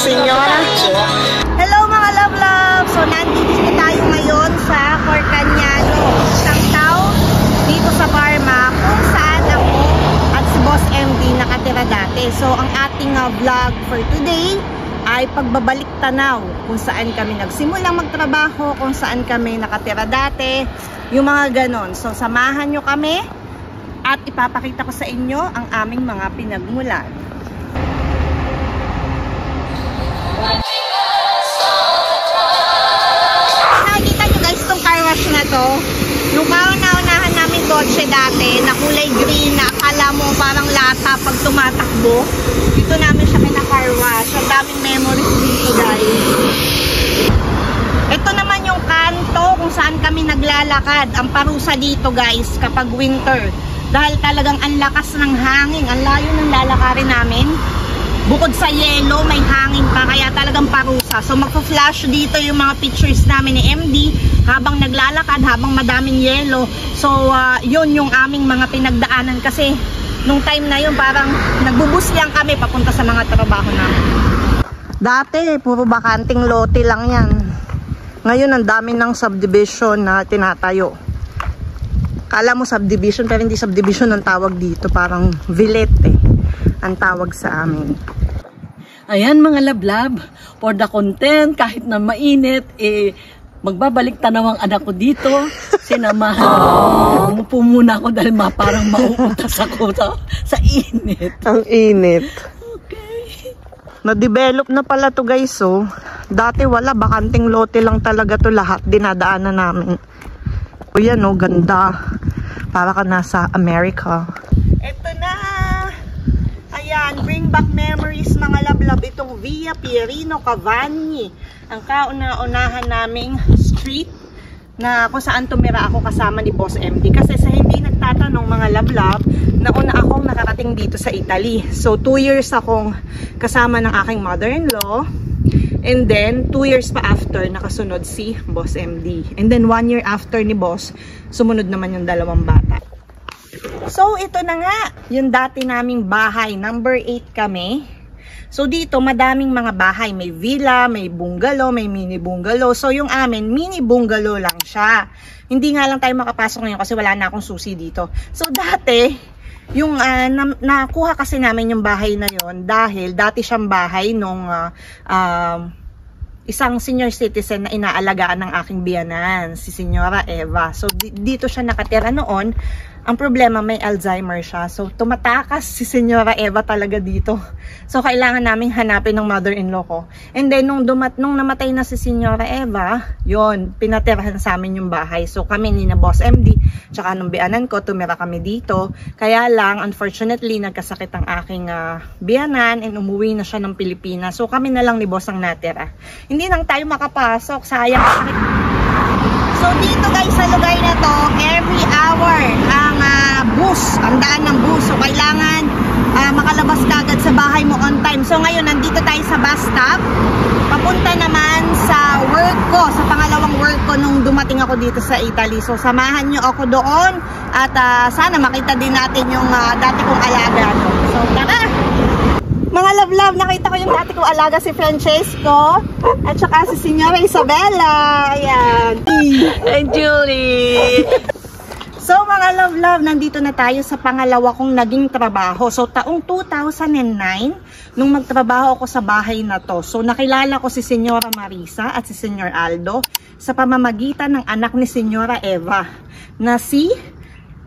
Senyora. Hello mga love-love! So nandito tayo ngayon sa Fort Cañano, isang town dito sa Barma kung saan ako at si Boss MD nakatira dati. So ang ating vlog for today ay pagbabalik tanaw kung saan kami nagsimulang magtrabaho, kung saan kami nakatira dati, yung mga ganon. So samahan nyo kami at ipapakita ko sa inyo ang aming mga pinagmulan. Nakikita nyo guys itong car wash na to. Yung kauna-unahan namin kotse dati na kulay green na akala mo parang lata pag tumatakbo. Dito namin siya kina-car wash. Ang daming memories dito guys. Ito naman yung kanto kung saan kami naglalakad. Ang parusa dito guys kapag winter. Dahil talagang ang lakas ng hangin. Ang layo ng lalakarin namin. Bukod sa yelo, may hangin pa, kaya talagang parusa. So magpa-flash dito yung mga pictures namin ni MD habang naglalakad, habang madaming yelo. So yun yung aming mga pinagdaanan kasi nung time na yun parang nagbubus lang kami papunta sa mga trabaho namin. Dati puro bakanting lote lang yan. Ngayon ang dami ng subdivision na tinatayo. Kala mo subdivision pero hindi subdivision ang tawag dito, parang villette ang tawag sa amin. Ayan mga lablab, for the content, kahit na mainit, magbabalik tanaw ang anak ko dito. Sinamahan. Umupo muna ako dahil parang mauutas ako sa init. Ang init. Okay. Na-develop na pala to guys, oh. Dati wala, bakanting lote lang talaga to lahat. Dinadaanan namin. O yan, oh, ganda. Para ka nasa America. Ito na. Ayan, bring back memories mga lablab. Itong Via Pierino Cavani. Ang kauna-unahan naming street na kung saan tumira ako kasama ni Boss MD. Kasi sa hindi nagtatanong mga lablab, nauna akong nakarating dito sa Italy. So 2 years akong kasama ng aking mother-in-law. And then 2 years pa after, nakasunod si Boss MD. And then 1 year after ni Boss, sumunod naman yung 2 bata. So, ito na nga, yung dati naming bahay, number 8 kami. So, dito, madaming mga bahay. May villa, may bungalow, may mini bungalow. So, yung amin, mini bungalow lang siya. Hindi nga lang tayo makapasok ngayon kasi wala na akong susi dito. So, dati, yung nakuha kasi namin yung bahay na yon dahil dati siyang bahay nung isang senior citizen na inaalagaan ng aking biyanan, si Senyora Eva. So, dito siya nakatira noon. Ang problema, may Alzheimer siya. So, tumatakas si Senyora Eva talaga dito. So, kailangan naming hanapin ng mother-in-law ko. And then, nung namatay na si Senyora Eva, yon pinatirahan sa amin yung bahay. So, kami ni na Boss MD, tsaka nung biyanan ko, tumira kami dito. Kaya lang, unfortunately, nagkasakit ang aking biyanan and umuwi na siya ng Pilipinas. So, kami na lang ni Boss ang natira. Hindi nang tayo makapasok. Sayang. So, dito guys, sa lugar na to, every hour, ang daan ng bus. So, kailangan makalabas ka agad sa bahay mo on time. So, ngayon, nandito tayo sa bus stop. Papunta naman sa work ko, sa pangalawang work ko nung dumating ako dito sa Italy. So, samahan nyo ako doon at sana makita din natin yung dati kong alaga. So, tara! Mga love-love, nakita ko yung dati kong alaga si Francesco at saka si Senyora Isabella. Ayan. And Julie! So mga love-love, nandito na tayo sa pangalawa kong naging trabaho. So taong 2009, nung magtrabaho ako sa bahay na to. So nakilala ko si Senyora Marisa at si Senyor Aldo sa pamamagitan ng anak ni Senyora Eva na si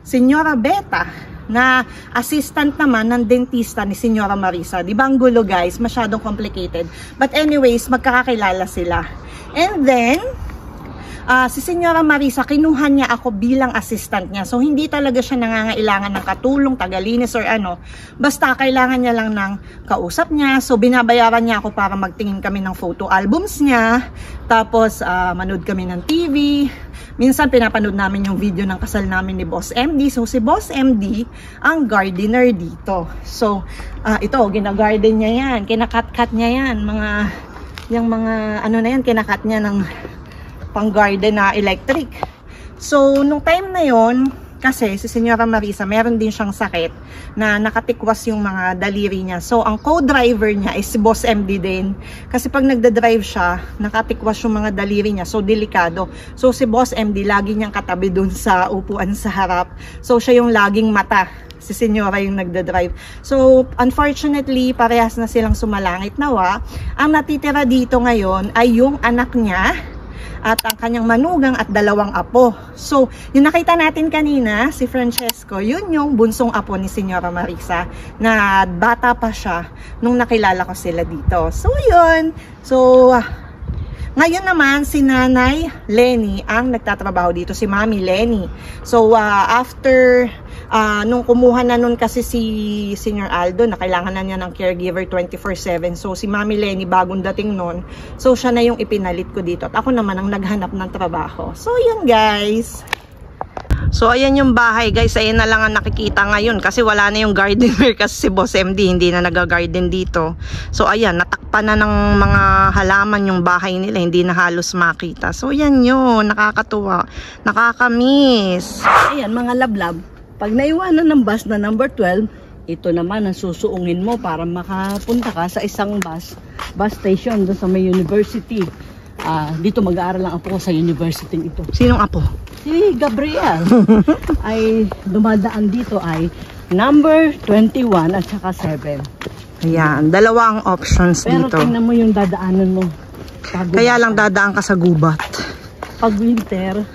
Senyora Beta, na assistant naman ng dentista ni Senyora Marisa. Di ba ang gulo guys? Masyadong complicated. But anyways, magkakakilala sila. And then, si Senyora Marisa, kinuha niya ako bilang assistant niya. So, hindi talaga siya nangangailangan ng katulong, tagalinis or ano. Basta, kailangan niya lang ng kausap niya. So, binabayaran niya ako para magtingin kami ng photo albums niya. Tapos, manood kami ng TV. Minsan, pinapanood namin yung video ng kasal namin ni Boss MD. So, si Boss MD, ang gardener dito. So, ito, ginagarden niya yan. Kinakat-kat niya yan. Yung mga, ano na yan, kinakat niya ng pang garden na electric. So, nung time na yon, Kasi si Senyora Marisa, meron din siyang sakit na nakatikwas yung mga daliri niya. So, ang co-driver niya is si Boss MD din. Kasi pag nagda-drive siya, nakatikwas yung mga daliri niya. So, delikado. So, si Boss MD, lagi niyang katabi dun sa upuan sa harap. So, siya yung laging mata. Si Senyora yung nagda-drive. So, unfortunately, parehas na silang sumalangit nawa. Ang natitira dito ngayon ay yung anak niya at ang kanyang manugang at 2 apo. So, yung nakita natin kanina, si Francesco, yun yung bunsong apo ni Senyora Marisa na bata pa siya nung nakilala ko sila dito. So, yun. So, ngayon naman, si Nanay Lenny ang nagtatrabaho dito, si Mami Lenny. So, after nung kumuha na nun kasi si Senior Aldo na kailangan na niya ng caregiver 24/7. So, si Mami Lenny bagong dating nun. So, siya na yung ipinalit ko dito. At ako naman ang naghanap ng trabaho. So, yun guys. So, ayan yung bahay guys. Ayan na lang ang nakikita ngayon kasi wala na yung gardener kasi si Boss MD hindi na nag-garden dito. So, ayan, natakpan na ng mga halaman yung bahay nila. Hindi na halos makita. So, ayan yun. Nakakatuwa. Nakakamiss. Ayan mga lablab. Pag naiwanan ng bus na number 12, ito naman ang susuungin mo para makapunta ka sa isang bus station doon sa may university. Dito mag-aaral lang apo ko sa university ito. Sinong apo? Si Gabriel. Ay dumadaan dito ay number 21 at saka 7. Ayan, 2 ang options Pero dito. Pero tingnan mo yung dadaanan mo. Kaya lang dadaan ka sa gubat. Pag winter,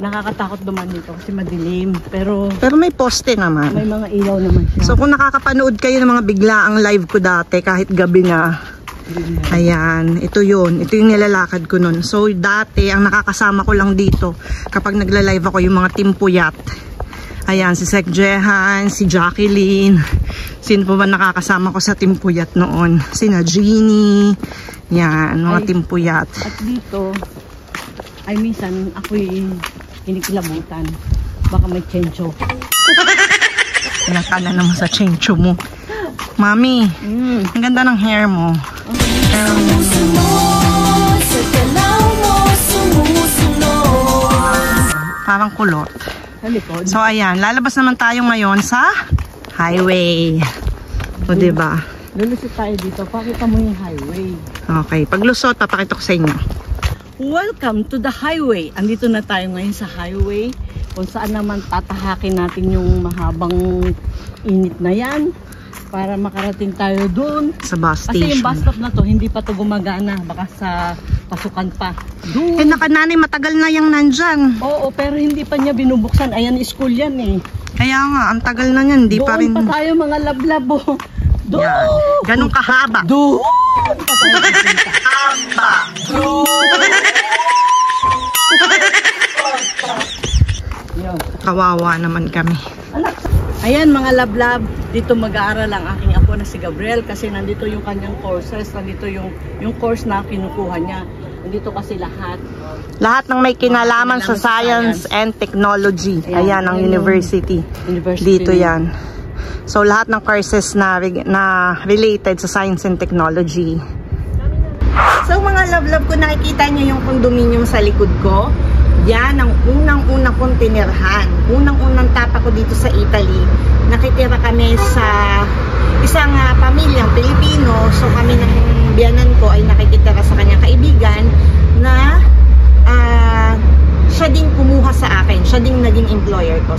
nakakatakot duman dito kasi madilim. Pero may poste naman. May mga ilaw naman siya. So kung nakakapanood kayo ng mga biglaang live ko dati kahit gabi na, ayan, ito yun. Ito yung nilalakad ko nun. So dati ang nakakasama ko lang dito kapag nagla-live ako yung mga Team Puyat. Ayan, si Sek Jehan, si Jacqueline. Sino po ba nakakasama ko sa Team Puyat noon? Sina Jeannie. Yan, mga Team Puyat. At dito ay minsan ako'y kinikilabutan. Baka may chencho. Pinaka na naman sa chencho mo. Mami, ang ganda ng hair mo. Parang kulot. So ayan, lalabas naman tayo ngayon sa highway. O diba? Lulusot tayo dito. Pakita mo yung highway. Okay, paglusot, papakita ko sa inyo. Welcome to the highway. Andito na tayo ngayon sa highway. Kung saan naman tatahakin natin yung mahabang init na yan. Para makarating tayo doon. Sa bus station. Kasi yung bus stop na to, hindi pa to gumagana. Baka sa pasukan pa. Doon. Eh nakananay, matagal na yung nandyan. Oo, pero hindi pa niya binubuksan. Ayan, school yan eh. Kaya nga, ang tagal na yan. Hindi doon pa rin. Doon pa tayo mga lablabo. Doon. Yan. Ganun kahaba. Doon pa tayo pupunta. Haba. Kawawa naman kami. Ayan mga lablab, dito mag-aaral ang aking apo na si Gabriel kasi nandito yung kanyang courses, nandito yung course na kinukuha niya. Nandito kasi lahat. Lahat ng may kinalaman sa science and technology. Ayan ang university. Dito yan. So lahat ng courses na related sa science and technology. So mga love-love ko, nakikita nyo yung condominium sa likod ko. Yan ang unang-unang kong tinirhan. Unang-unang tapa ko dito sa Italy. Nakitira kami sa isang pamilyang Pilipino. So kami ng biyanan ko ay nakikitira sa kanyang kaibigan na siya din kumuha sa akin. Siya din naging employer ko.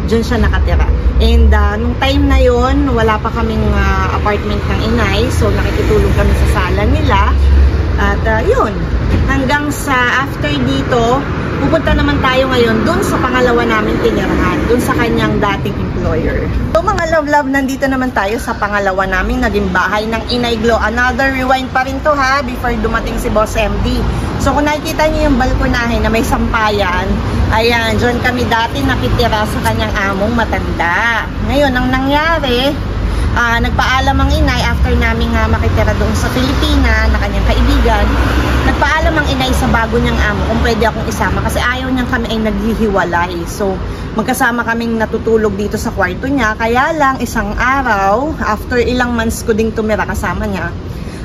Diyan siya nakatira. And nung time na yon, wala pa kaming apartment ng inay. So nakikitulog kami sa sala nila. At yun, hanggang sa after dito, pupunta naman tayo ngayon dun sa pangalawa namin tinirahan, dun sa kanyang dating employer. So mga love-love, nandito naman tayo sa pangalawa namin naging bahay ng Inay Glo. Another rewind pa rin to ha, before dumating si Boss MD. So kung nakikita niyo yung balkonahe na may sampayan, ayan, dyan kami dati nakitira sa kanyang among matanda. Ngayon, ang nangyari, nagpaalam ang inay after naming makitira doon sa Pilipina na kanyang kaibigan. Nagpaalam ang inay sa bago niyang amo kung pwede akong isama kasi ayaw niyang kami ay naghihiwalay. So magkasama kaming natutulog dito sa kwarto niya. Kaya lang isang araw, after ilang months ko ding tumira kasama niya,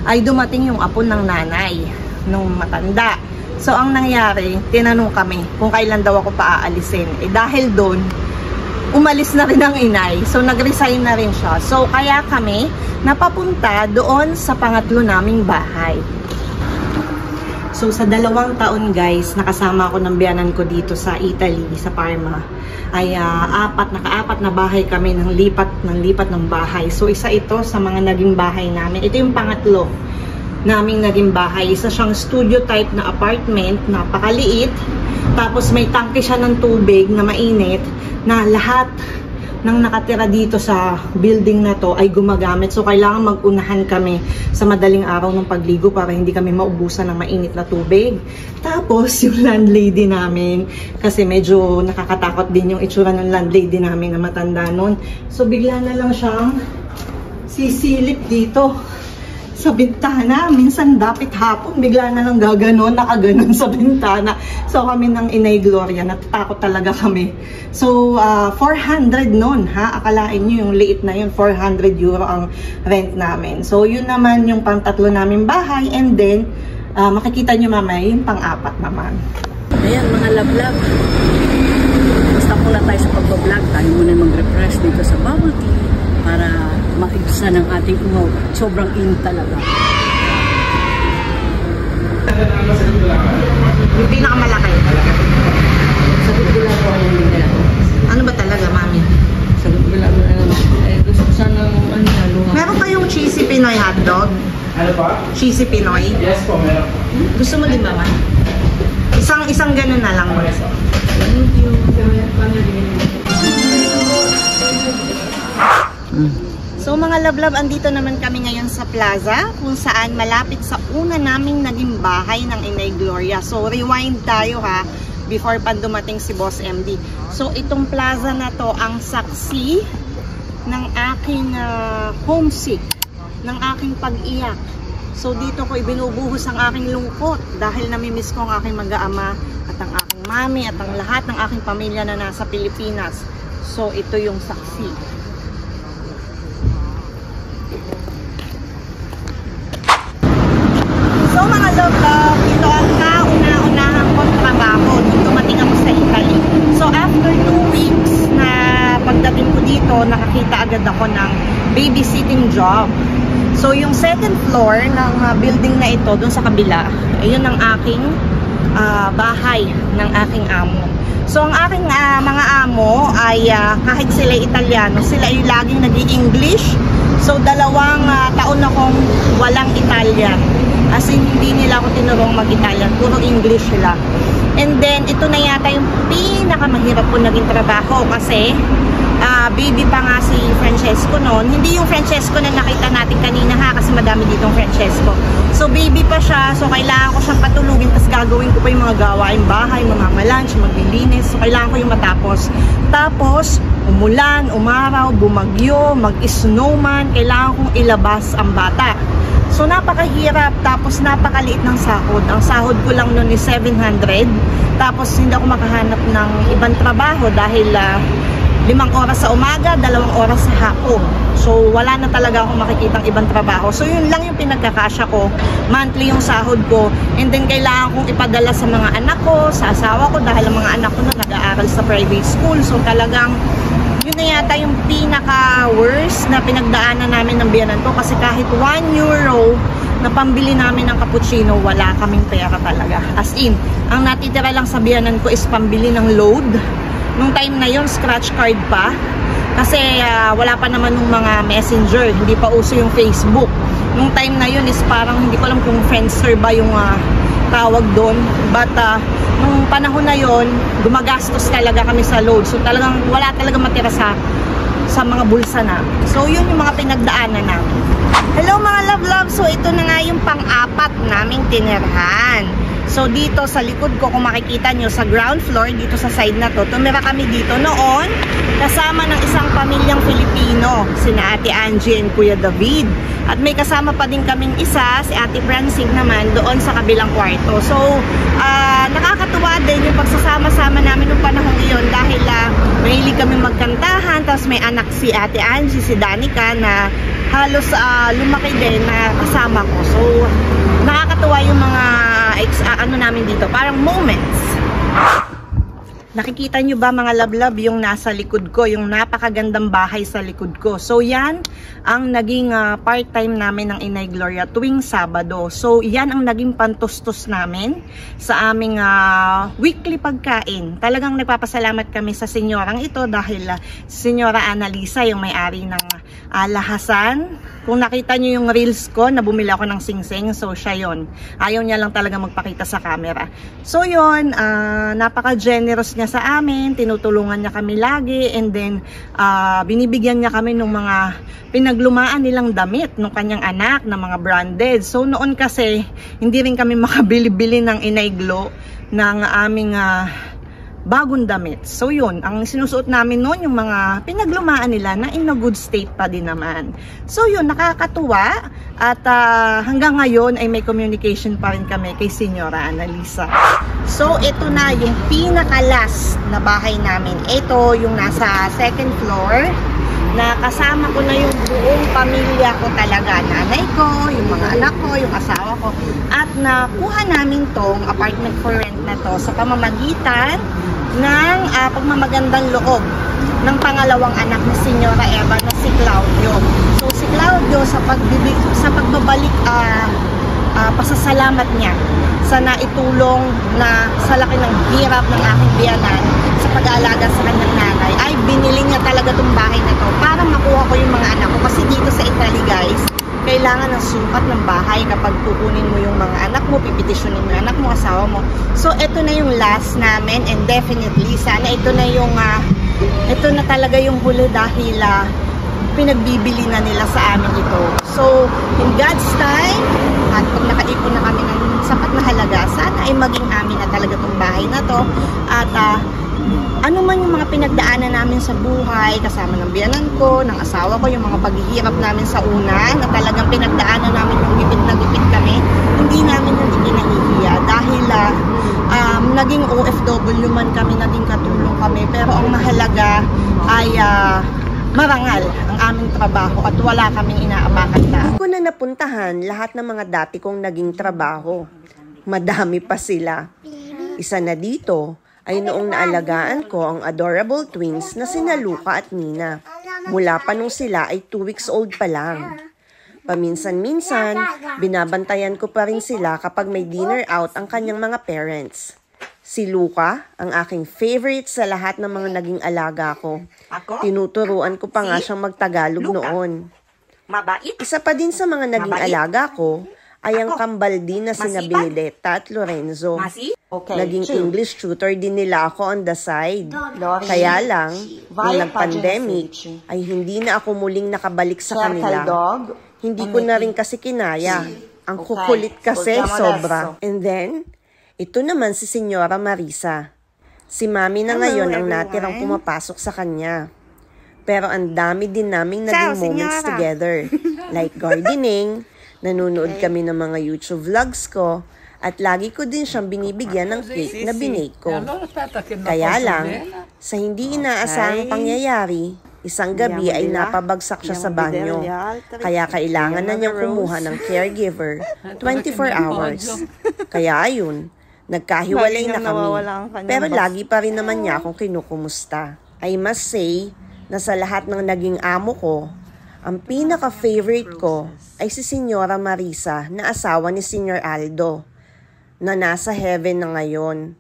ay dumating yung apo ng nanay nung matanda. So ang nangyari, tinanong kami kung kailan daw ako paaalisin. Dahil doon, umalis na rin ang inay. So, nag-resign na rin siya. So, kaya kami napapunta doon sa pangatlo naming bahay. So, sa 2 taon guys, nakasama ako ng biyanan ko dito sa Italy, sa Parma. Ay naka-apat na bahay kami ng lipat ng bahay. So, isa ito sa mga naging bahay namin. Ito yung pangatlo naming naging bahay. Isa siyang studio type na apartment, napakaliit. Tapos may tangke siya ng tubig na mainit na lahat ng nakatira dito sa building na to ay gumagamit. So, kailangan mag-unahan kami sa madaling araw ng pagligo para hindi kami maubusan ng mainit na tubig. Tapos, yung landlady namin, kasi medyo nakakatakot din yung itsura ng landlady namin na matanda nun. So, bigla na lang siyang sisilip dito sa bintana. Minsan dapit hapon, bigla na lang gaganon, nakaganon sa bintana. So kami ng Inay Gloria, natatakot talaga kami. So 400 nun, ha? Akalain nyo yung liit na yun, 400 euro ang rent namin. So yun naman yung pang-3 namin bahay, and then makikita nyo mamaya yung pang-4 naman. Ayan mga love-love, basta muna tayo sa pag-vlog. Tayo muna mag-refresh dito sa bubble tea para maibsan ang ating umaw. Sobrang init talaga. Yung pinakamalaki. Sagot ko lang po ang hindi. Ano ba talaga, mami? Sagot ko lang gusto ko sana luha. Meron kayong cheesy Pinoy hotdog? Ano pa? Cheesy Pinoy? Yes po, meron. Gusto mo din ba, ma? Isang ganun na lang. Thank you. So mga love-love, andito naman kami ngayon sa plaza kung saan malapit sa una naming naging bahay ng Inay Gloria. So rewind tayo ha, before pa dumating si Boss MD. So itong plaza na to ang saksi ng aking homesick, ng aking pag-iyak. So dito ko ibinubuhos ang aking lungkot dahil namimiss ko ang aking mag-aama at ang aking mami at ang lahat ng aking pamilya na nasa Pilipinas. So ito yung saksi. So mga love-love, ito ang kauna-unahang kong trabaho nung dumating ako sa Italy. So after 2 weeks na pagdating ko dito, nakakita agad ako ng babysitting job. So yung 2nd floor ng building na ito, dun sa kabila, ayun ang aking bahay ng aking amo. So ang aking mga amo ay kahit sila Italiano, sila ay laging nag-i-English. So 2 taon akong walang Italian. As in, hindi nila ako tinurong mag-Italian. Puro English sila. And then, ito na yata yung pinakamahirap ko naging trabaho kasi baby pa nga si Francesco noon. Hindi yung Francesco na nakita natin kanina ha, kasi madami ditong Francesco. So, baby pa siya. So, kailangan ko siyang patulugin. Tapos, gagawin ko pa yung mga gawain bahay, mamamalanch, maglilinis. So, kailangan ko yung matapos. Tapos, umulan, umaraw, bumagyo, mag-snowman. Kailangan kong ilabas ang bata. So, napakahirap. Tapos, napakaliit ng sahod. Ang sahod ko lang noon is 700. Tapos, hindi ako makahanap ng ibang trabaho dahil 5 oras sa umaga, 2 oras sa hapon. So, wala na talaga akong makikitang ibang trabaho. So, yun lang yung pinagkakasya ko. Monthly yung sahod ko. And then, kailangan kong ipadala sa mga anak ko, sa asawa ko, dahil ang mga anak ko na nag-aaral sa private school. So, talagang yun na yata yung pinaka-worst na pinagdaanan namin ng biyanan ko kasi kahit 1 euro na pambili namin ng cappuccino, wala kaming pera talaga. As in, ang natitira lang sa biyanan ko is pambili ng load. Nung time na yun, scratch card pa. Kasi wala pa naman ng mga messenger, hindi pa uso yung Facebook. Nung time na yun is parang hindi ko alam kung Friendster ba yung tawag doon. But nung panahon na yon, gumagastos talaga kami sa load. So talagang wala talaga matira sa mga bulsa namin. So yun yung mga pinagdaanan namin. Hello mga love-love! So ito na nga yung pang-4 naming tinirhan. So dito sa likod ko, kung makikita nyo sa ground floor, dito sa side na to, tumira kami dito noon kasama ng isang pamilyang Filipino, sina Ate Angie and Kuya David. At may kasama pa din kaming isa, si Ate Francine naman, doon sa kabilang kwarto. So nakakatuwa din yung pagsasama-sama namin ng panahon iyon dahil mahilig kami magkantahan. Tapos may anak si Ate Angie, si Danica, na halos lumaki din na kasama ko. So nakakatuwa yung mga ano namin dito, parang moments. Nakikita nyo ba mga lablab yung nasa likod ko, yung napakagandang bahay sa likod ko. So yan ang naging part-time namin ng Inay Gloria tuwing Sabado. So yan ang naging pantustos namin sa aming weekly pagkain. Talagang nagpapasalamat kami sa senyorang ito dahil Senyora Annalisa yung may-ari ng lahasan. Kung nakita nyo yung reels ko na bumili ako ng singsing, so siya yun. Ayaw niya lang talaga magpakita sa camera. So yun, napaka-generous niya sa amin, tinutulungan niya kami lagi, and then binibigyan niya kami ng mga pinaglumaan nilang damit ng kanyang anak na mga branded. So noon kasi, hindi rin kami makabili-bili ng Inay Glo ng aming bagong damit. So yun, ang sinusuot namin noon yung mga pinaglumaan nila na in a good state pa din naman. So yun, nakakatuwa at hanggang ngayon ay may communication pa rin kami kay Senyora Annalisa. So ito na yung pinaka-last na bahay namin. Ito yung nasa second floor na kasama ko na yung buong pamilya ko talaga. Nanay ko, yung mga anak ko, yung asawa ko. At nakuha namin tong apartment for rent na to sa pamamagitan ng pagmamagandang loob ng pangalawang anak ni Senyora Eva na si Claudio. So si Claudio sa pagbabalik pasasalamat niya sa naitulong na sa laki ng hirap ng aking biyanan sa pag-aalaga sa kanyang nanay, ay binili niya talaga itong bahay na to para makuha ko yung mga anak ko. Kasi dito sa Italy guys, kailangan ng sukat ng bahay kapag kukunin mo yung mga anak mo, pipetisyonin mo yung anak mo, asawa mo. So ito na yung last namin, and definitely sana ito na yung ito na talaga yung huli dahil pinagbibili na nila sa amin ito. So in God's time, at pag nakaipon na kami ng sapat na halaga, sana ay maging amin na talaga itong bahay na to. At ano man yung mga pinagdaanan namin sa buhay, kasama ng biyanan ko, ng asawa ko, yung mga paghihirap namin sa una, na talagang pinagdaanan namin yung gipit na gipit kami, hindi namin nang ikinahihiya dahil naging OFW man kami, naging katulong kami, pero ang mahalaga ay marangal ang aming trabaho at wala kaming inaapakan na. Hindi ko na napuntahan lahat ng mga dati kong naging trabaho. Madami pa sila. Isa na dito ay noong naalagaan ko ang adorable twins na sina Luca at Nina. Mula pa nung sila ay 2 weeks old pa lang. Paminsan-minsan, binabantayan ko pa rin sila kapag may dinner out ang kanyang mga parents. Si Luca, ang aking favorite sa lahat ng mga naging alaga ko. Tinuturuan ko pa nga siyang magtagalog noon. Isa pa din sa mga naging alaga ko ay ang kambal din na sina Benedetta at Lorenzo. Naging English tutor din nila ako on the side. Kaya lang, nung nag-pandemic, ay hindi na ako muling nakabalik sa kanila. Hindi ko na rin kasi kinaya. Ang kukulit kasi, sobra. And then, ito naman si Senyora Marisa. Si Mami na ngayon ang natirang pumapasok sa kanya. Pero ang dami din naming naging moments together. Like gardening, nanonood kami ng mga YouTube vlogs ko, at lagi ko din siyang binibigyan ng cake na binake ko. Kaya lang, sa hindi inaasahang pangyayari, isang gabi ay napabagsak siya sa banyo. Kaya kailangan na niyang kumuha ng caregiver 24 hours. Kaya ayun, nagkahiwalay na kami. Pero lagi pa rin naman niya akong kinukumusta. I must say na sa lahat ng naging amo ko, ang pinaka-favorite ko ay si Senyora Marisa na asawa ni Senyor Aldo, na nasa heaven na ngayon.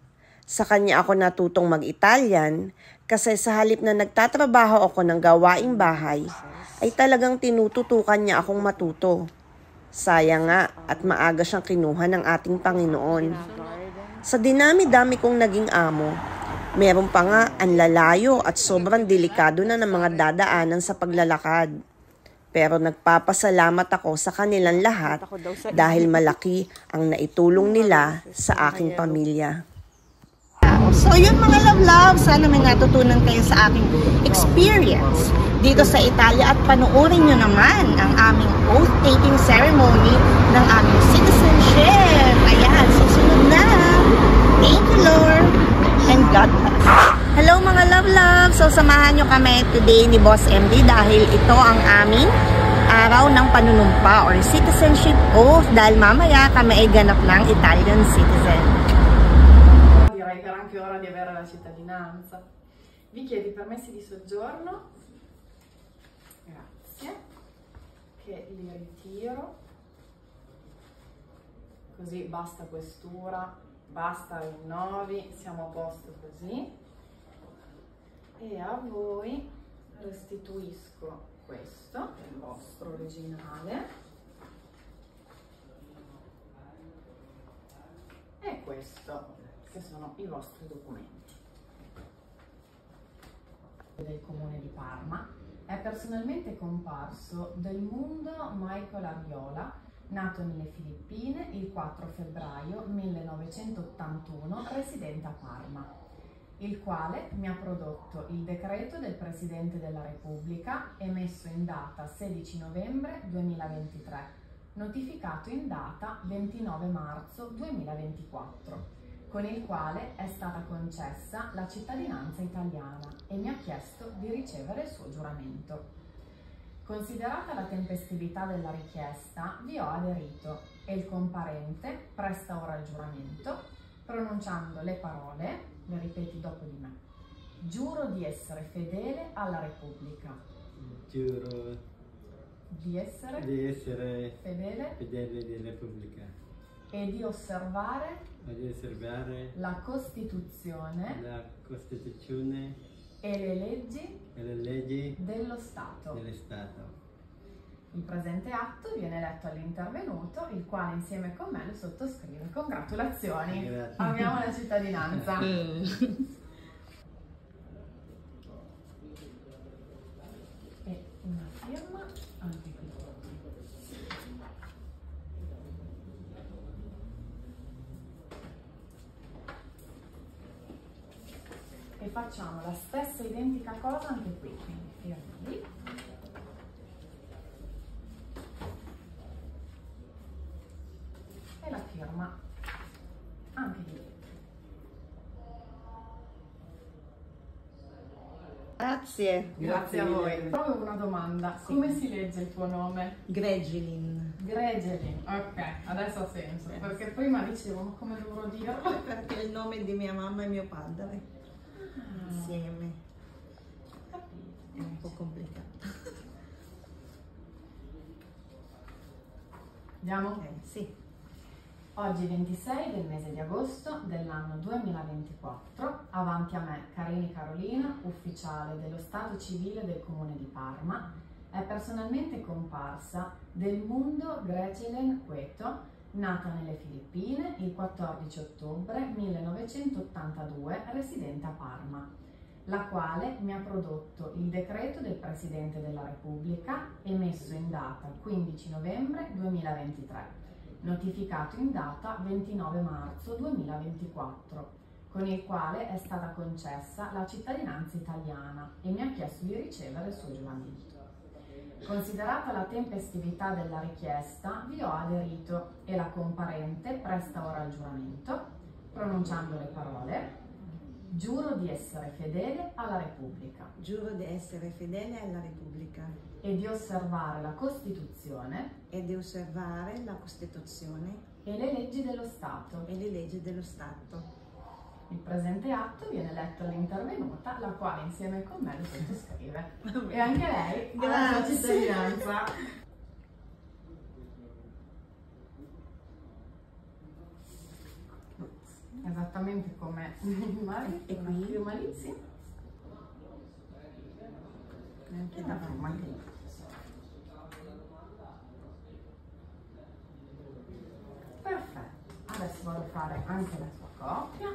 Sa kanya ako natutong mag-Italian kasi sa halip na nagtatrabaho ako ng gawaing bahay, ay talagang tinututukan niya akong matuto. Sayang nga at maaga siyang kinuha ng ating Panginoon. Sa dinami-dami kong naging amo, meron pa nga ang lalayo at sobrang delikado na ng mga dadaanan sa paglalakad. Pero nagpapasalamat ako sa kanilang lahat dahil malaki ang naitulong nila sa aking pamilya. So yun mga love-love, sana may natutunan kayo sa aking experience dito sa Italia, at panoorin nyo naman ang aming oath-taking ceremony ng aming citizenship. Ayan, susunod na. Thank you, Lord, and God bless. Hello mga love-love! So samahan nyo kami today ni Boss MD dahil ito ang aming araw ng panunumpa or citizenship oath, dahil mamaya kami ay ganap ng Italian citizen. anche ora di avere la cittadinanza. Vi chiedo i permessi di soggiorno. Grazie. Che li ritiro. Così basta questura, basta rinnovi, siamo a posto così. E a voi restituisco questo, che è il vostro originale, e questo, che sono i vostri documenti. Del Comune di Parma è personalmente comparso Del Mundo Michael Ariola, nato nelle Filippine il 4 febbraio 1981, residente a Parma, il quale mi ha prodotto il decreto del Presidente della Repubblica emesso in data 16 novembre 2023, notificato in data 29 marzo 2024, con il quale è stata concessa la cittadinanza italiana e mi ha chiesto di ricevere il suo giuramento. Considerata la tempestività della richiesta, vi ho aderito e il comparente presta ora il giuramento, pronunciando le parole, le ripeti dopo di me. Giuro di essere fedele alla Repubblica. Giuro Di essere fedele alla Repubblica. E di osservare La Costituzione e le leggi dello Stato. Il presente atto viene letto all'intervenuto, il quale insieme con me lo sottoscrive. Congratulazioni! Grazie. Abbiamo la cittadinanza! E una firma anche qui. E facciamo la stessa identica cosa anche qui, quindi firma lì. E la firma anche lì. Grazie. Grazie a voi. Proprio una domanda, Sì. come si legge il tuo nome? Gregilin. Gregelin, ok, adesso ha senso, perché prima dicevo, ma come dovrò dirlo? Perché è il nome di mia mamma e mio padre. Insieme. È un po' complicato. Andiamo? Ok, sì. Oggi 26 del mese di agosto dell'anno 2024, avanti a me Carini Carolina, ufficiale dello Stato Civile del Comune di Parma, è personalmente comparsa Del Mundo Grecelen Cueto, nata nelle Filippine il 14 ottobre 1982, residente a Parma, la quale mi ha prodotto il decreto del Presidente della Repubblica emesso in data 15 novembre 2023, notificato in data 29 marzo 2024, con il quale è stata concessa la cittadinanza italiana e mi ha chiesto di ricevere il suo giuramento. Considerata la tempestività della richiesta, vi ho aderito e la comparente presta ora il giuramento, pronunciando le parole: giuro di essere fedele alla Repubblica Giuro di essere fedele alla Repubblica e di osservare la Costituzione e di osservare la Costituzione e le leggi dello Stato. e le leggi dello Stato. Il presente atto viene letto all'intervenuta, la quale insieme con me lo sottoscrive. E anche lei ha la sua Grazie. cittadinanza. Esattamente come immagini, E una qui? firma lì, sì. E anche E una davanti. firma anche lì. Perfetto, adesso vado a fare anche la sua copia.